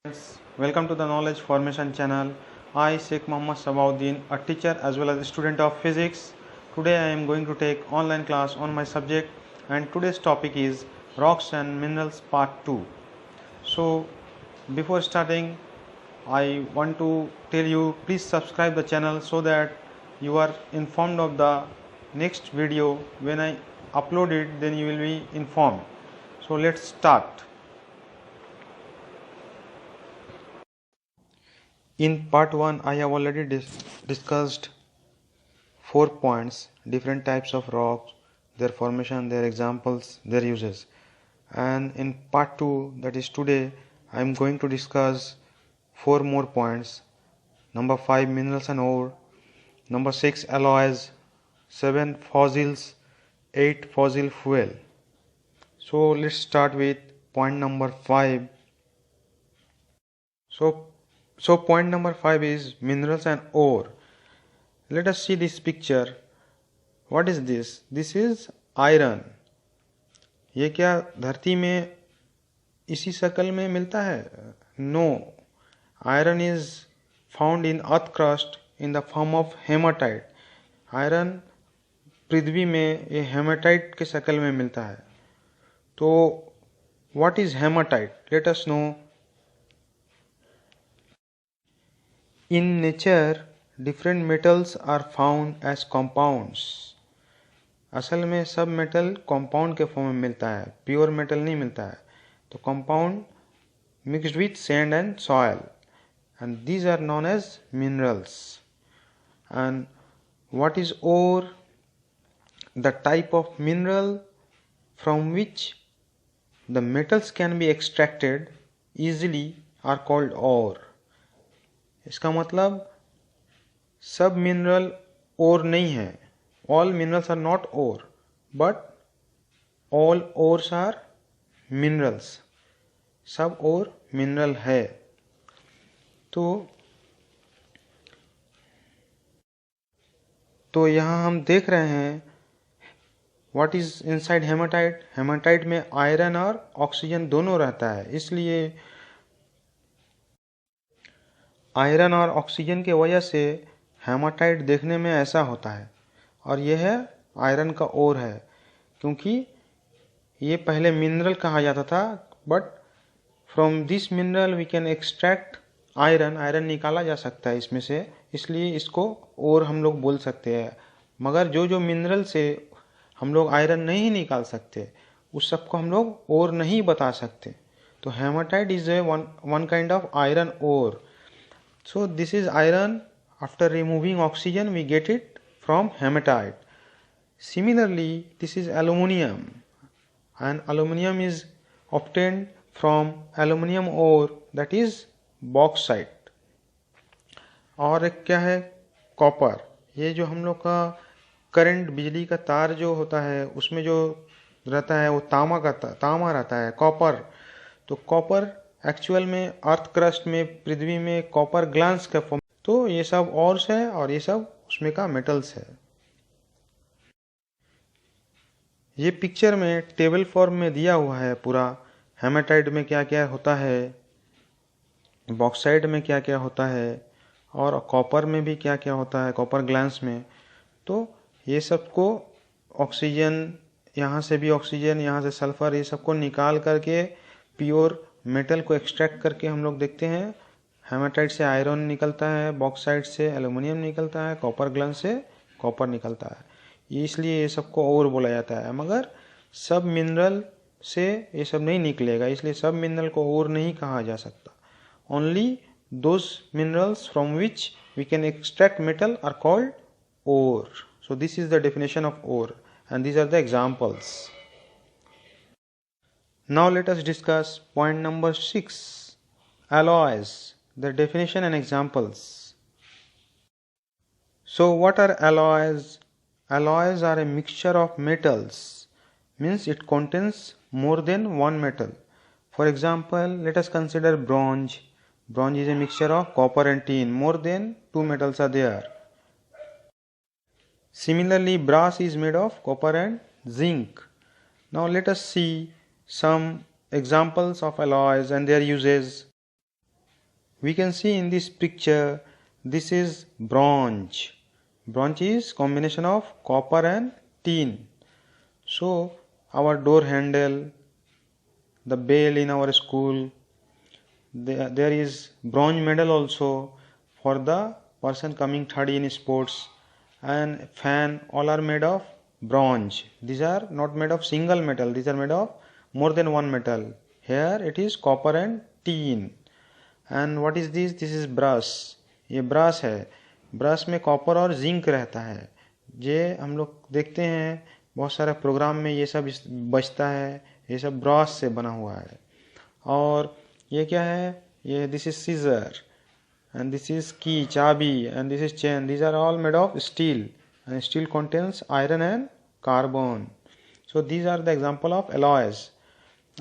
Friends, welcome to the Knowledge Formation channel. I, Sheikh Muhammad Sabauddin, a teacher as well as a student of physics. Today I am going to take online class on my subject, and today's topic is rocks and minerals part 2. So before starting, I want to tell you, please subscribe the channel so that you are informed of the next video. When I upload it, then you will be informed. So let's start. In part 1, I have already discussed 4 points: different types of rocks, their formation, their examples, their uses. And in part 2, that is today, I am going to discuss 4 more points. Number 5, minerals and ore. Number 6, alloys. 7, fossils. 8, fossil fuel. So let's start with point number 5. So point number 5 is minerals and ore. Let us see this picture. What is this? This is iron. ये क्या धरती में इसी शक्ल में मिलता है? No. Iron is found in earth crust in the form of hematite. Iron पृथ्वी में ये हेमाटाइट के शक्ल में मिलता है. तो what is hematite? Let us know. In nature, different metals are found as compounds. असल में सब मेटल कंपाउंड के फॉर्म में मिलता है, प्योर मेटल नहीं मिलता है. तो compound mixed with sand and soil, and these are known as minerals. And what is ore? The type of mineral from which the metals can be extracted easily are called ore. इसका मतलब सब mineral ओर नहीं है. All minerals are not ore, but all ores are minerals. सब ore mineral है. तो यहाँ हम देख रहे हैं what is inside hematite. Haematite में आयरन और ऑक्सीजन दोनों रहता है, इसलिए आयरन और ऑक्सीजन के वजह से हेमाटाइट देखने में ऐसा होता है. और यह है आयरन का ओर है, क्योंकि ये पहले मिनरल कहा जाता था, but from this mineral we can extract iron. Iron निकाला जा सकता है इसमें से, इसलिए इसको ओर हम लोग बोल सकते हैं. मगर जो मिनरल से हम लोग आयरन नहीं निकाल सकते, उस सब को हम लोग ओर नहीं बता सकते. तो hematite is a one kind of iron ore. So this is iron. After removing oxygen we get it from hematite. Similarly, this is aluminium, and aluminium is obtained from aluminium ore, that is bauxite. और एक क्या है? Copper. ये जो हम लोग का current, बिजली का तार जो होता है, उसमें जो रहता है वो तामा रहता है, कॉपर. तो कॉपर एक्चुअल में अर्थ क्रस्ट में, पृथ्वी में कॉपर ग्लांस का फॉर्म. तो ये सब ऑर्स है और ये सब उसमें का मेटल्स है. ये पिक्चर में टेबल फॉर्म में दिया हुआ है पूरा. हेमाटाइट में क्या क्या होता है, बॉक्साइट में क्या क्या होता है, और कॉपर में भी क्या क्या होता है, कॉपर ग्लांस में. तो ये सबको ऑक्सीजन, यहाँ से भी ऑक्सीजन, यहाँ से सल्फर, ये सबको निकाल करके प्योर मेटल को एक्सट्रैक्ट करके हम लोग देखते हैं. हेमाटाइट से आयरन निकलता है, बॉक्साइट से एल्युमिनियम निकलता है, कॉपर ग्लांस से कॉपर निकलता है. इसलिए ये सबको ओर बोला जाता है. मगर सब मिनरल से ये सब नहीं निकलेगा, इसलिए सब मिनरल को ओर नहीं कहा जा सकता. Only those minerals from which we can extract metal are called ore. So this is the definition of ore, and these are the examples. Now let us discuss point number 6, alloys, the definition and examples. So what are alloys? Alloys are a mixture of metals, means it contains more than one metal. For example, let us consider bronze. Bronze is a mixture of copper and tin. More than two metals are there. Similarly, brass is made of copper and zinc. Now let us see some examples of alloys and their uses. We can see in this picture, this is bronze. Bronze is combination of copper and tin. So our door handle, the bell in our school, there is bronze medal also for the person coming third in sports, and fan all are made of bronze. These are not made of single metal, these are made of more than one metal. Here it is copper and tin. And what is this? This is brass. ये brass है. Brass में copper और zinc रहता है. ये हम लोग देखते हैं बहुत सारे प्रोग्राम में ये सब बजता है. ये सब ब्रास से बना हुआ है. और ये क्या है? ये this is Caesar and this is key, chabi, and this is chain. These are all made of steel, and steel contains iron and carbon. So these are the example of alloys.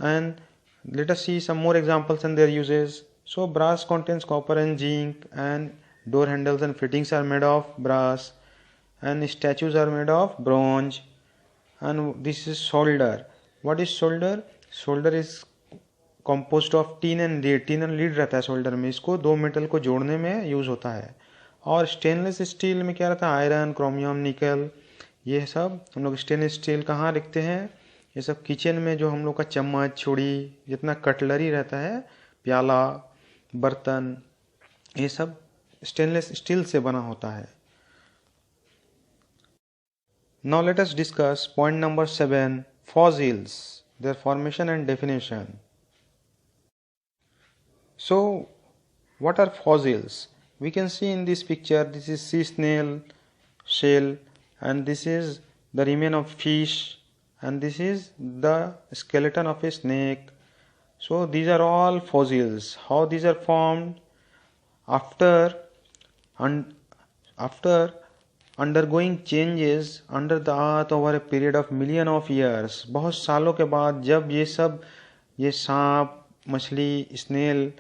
And let us see some more examples and their uses. So brass contains copper and zinc, and door handles and fittings are made of brass, and statues are made of bronze. And this is solder. What is solder? Solder is composed of tin and lead. tin and lead रहता है solder में. इसको दो metal को जोड़ने में use होता है. और स्टेनलेस स्टील में क्या रहता है? आयरन, क्रोमियम, निकल. ये सब हम लोग स्टेनलेस स्टील कहाँ रखते हैं? ये सब किचन में जो हम लोग का चम्मच, छुरी, जितना कटलरी रहता है, प्याला, बर्तन, ये सब स्टेनलेस स्टील से बना होता है. Now let us discuss point number 7, fossils, their formation and definition. So what are fossils? We can see in this picture, this is sea snail shell, and this is the remain of fish, and this is the skeleton of a snake. So these are all fossils. How these are formed? After undergoing changes under the earth over a period of million of years. बहुत सालों के बाद जब ये सांप, मछली, snail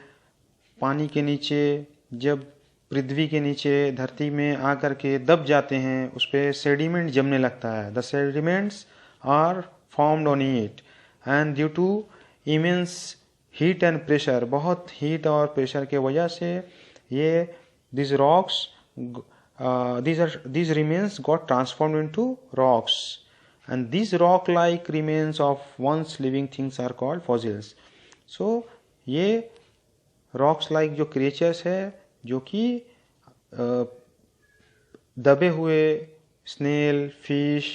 पानी के नीचे, जब पृथ्वी के नीचे धरती में आकर के दब जाते हैं, उस पर सेडिमेंट जमने लगता है. The sediments are formed on it, and due to immense heat and pressure, बहुत हीट और प्रेशर के वजह से ये these rocks, these remains got transformed into rocks, and these rock like remains of once living things are called fossils. So ये rocks like जो creatures है, जो कि दबे हुए स्नेल, फिश,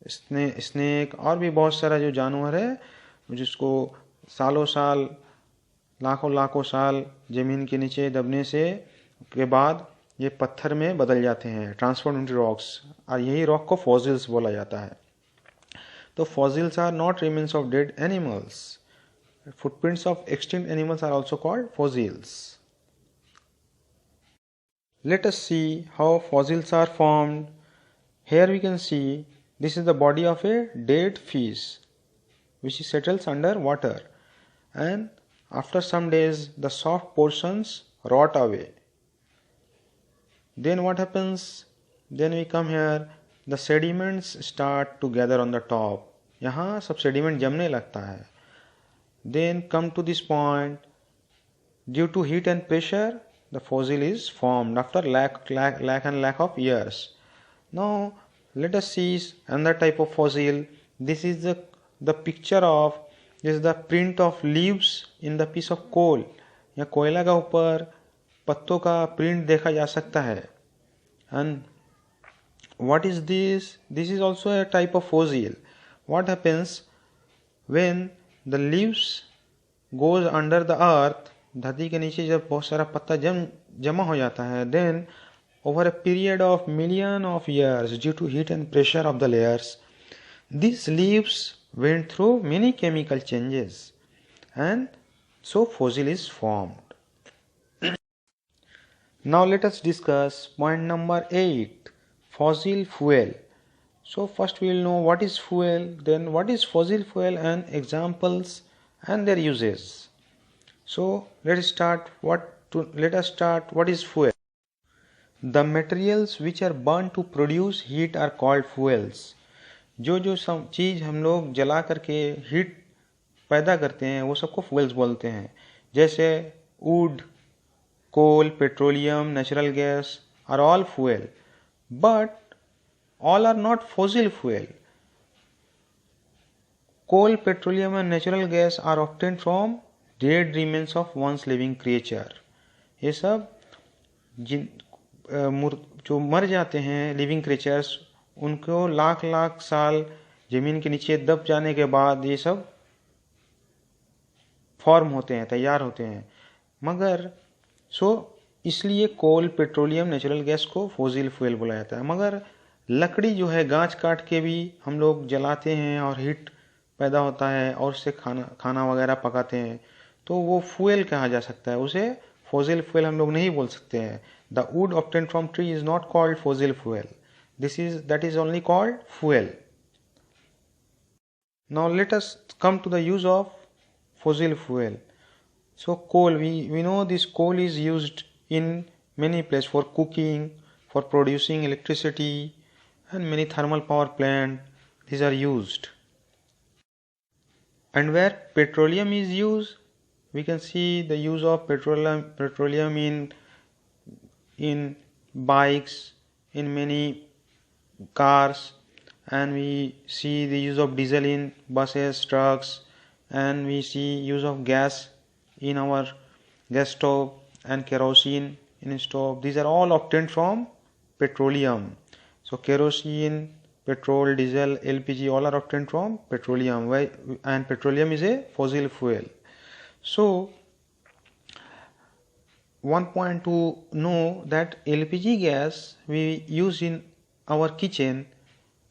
स्नेक और भी बहुत सारा जो जानवर है, जिसको सालों साल, लाखों लाखों साल ज़मीन के नीचे दबने से के बाद ये पत्थर में बदल जाते हैं, ट्रांसफॉर्म इनटू रॉक्स, और यही रॉक को फॉसिल्स बोला जाता है. तो fossils are not remains of dead animals. Footprints of extinct animals are also called fossils. Let us see how fossils are formed. Here we can see this is the body of a dead fish which settles under water, and after some days the soft portions rot away. Then what happens? Then we come here, the sediments start to gather on the top. यहाँ सब sediment जमने लगता है. Then come to this point, due to heat and pressure, the fossil is formed after lack of years. Now let us see another type of fossil. This is the picture of, this is the print of leaves in the piece of coal. या कोयला का ऊपर पत्तों का print देखा जा सकता है. And what is this? This is also a type of fossil. What happens when the leaves goes under the earth? धरती के नीचे जब बहुत सारा पत्ता जमा हो जाता है, then over a period of million of years, due to heat and pressure of the layers, these leaves went through many chemical changes, and so fossil is formed. Now let us discuss point number 8, fossil fuel. So first we will know what is fuel, then what is fossil fuel and examples and their uses. So let us start what is fuel. The materials which are burned to produce heat are called fuels. जो सब चीज़ हम लोग जला करके heat पैदा करते हैं वो सबको fuels बोलते हैं. जैसे wood, coal, petroleum, natural gas are all fuel, but all are not fossil fuel. Coal, petroleum and natural gas are obtained from dead remains of once living creature. ये सब जो मर जाते हैं लिविंग क्रिएचर्स, उनको लाख लाख साल ज़मीन के नीचे दब जाने के बाद ये सब फॉर्म होते हैं, तैयार होते हैं। मगर इसलिए कोल, पेट्रोलियम, नेचुरल गैस को फॉसिल फ्यूल बोला जाता है। मगर लकड़ी जो है गांच काट के भी हम लोग जलाते हैं और हीट पैदा होता है और उससे खाना वगैरह पकाते हैं, तो वो फ्यूल कहा जा सकता है, उसे फॉसिल फ्यूल हम लोग नहीं बोल सकते हैं। The wood obtained from tree is not called fossil fuel, that is only called fuel. Now let us come to the use of fossil fuel. So coal, we know this coal is used in many places for cooking, for producing electricity, and many thermal power plant, these are used. And where petroleum is used, we can see the use of petroleum in bikes, in many cars, and we see the use of diesel in buses, trucks, and we see use of gas in our gas stove and kerosene in stove. These are all obtained from petroleum. So kerosene, petrol, diesel, LPG, all are obtained from petroleum, and petroleum is a fossil fuel. So one point to know that LPG gas we use in our kitchen,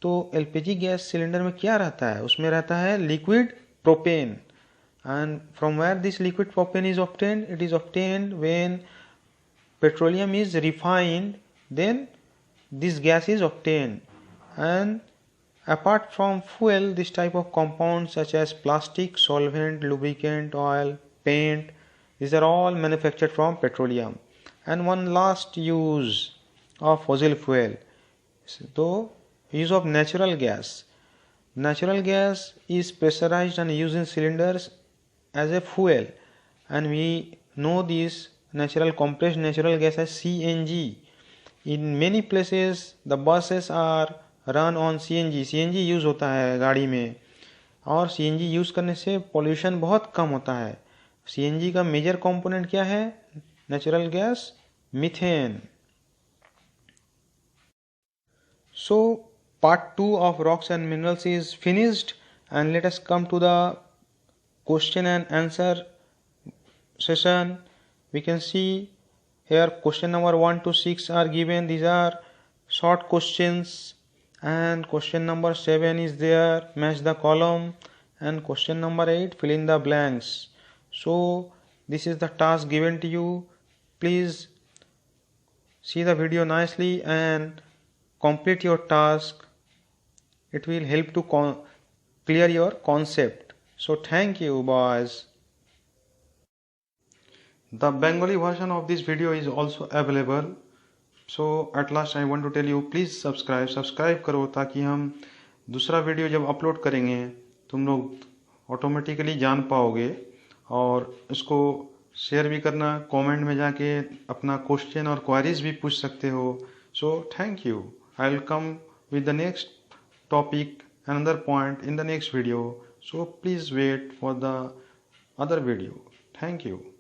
तो LPG gas cylinder में क्या रहता है, उसमें रहता है liquid propane. And from where this liquid propane is obtained, it is obtained when petroleum is refined, then this gas is obtained. And apart from fuel, this type of compounds such as plastic, solvent, lubricant, oil, paint, these are all manufactured from petroleum. And one last use of fossil fuel, so use of natural gas. Natural gas is pressurized and used in cylinders as a fuel, and we know this compressed natural gas as CNG. In many places the buses are run on CNG use होता है गाड़ी में, और CNG use करने से pollution बहुत कम होता है। CNG का मेजर कंपोनेंट क्या है? Natural gas methane. So part 2 of rocks and minerals is finished, and let us come to the question and answer session. We can see here question number 1 to 6 are given. These are short questions, and question number 7 is there, match the column, and question number 8, fill in the blanks. So this is the task given to you. Please see the video nicely and complete your task. It will help to clear your concept. So thank you boys. The Bengali version of this video is also available. So at last I want to tell you, please subscribe करो, ताकि हम दूसरा video जब upload करेंगे तुम लोग automatically जान पाओगे, और इसको शेयर भी करना, कमेंट में जाके अपना क्वेश्चन और क्वेरीज भी पूछ सकते हो. So thank you. I will come with the next topic, another point in the next video. So please wait for the other video. Thank you.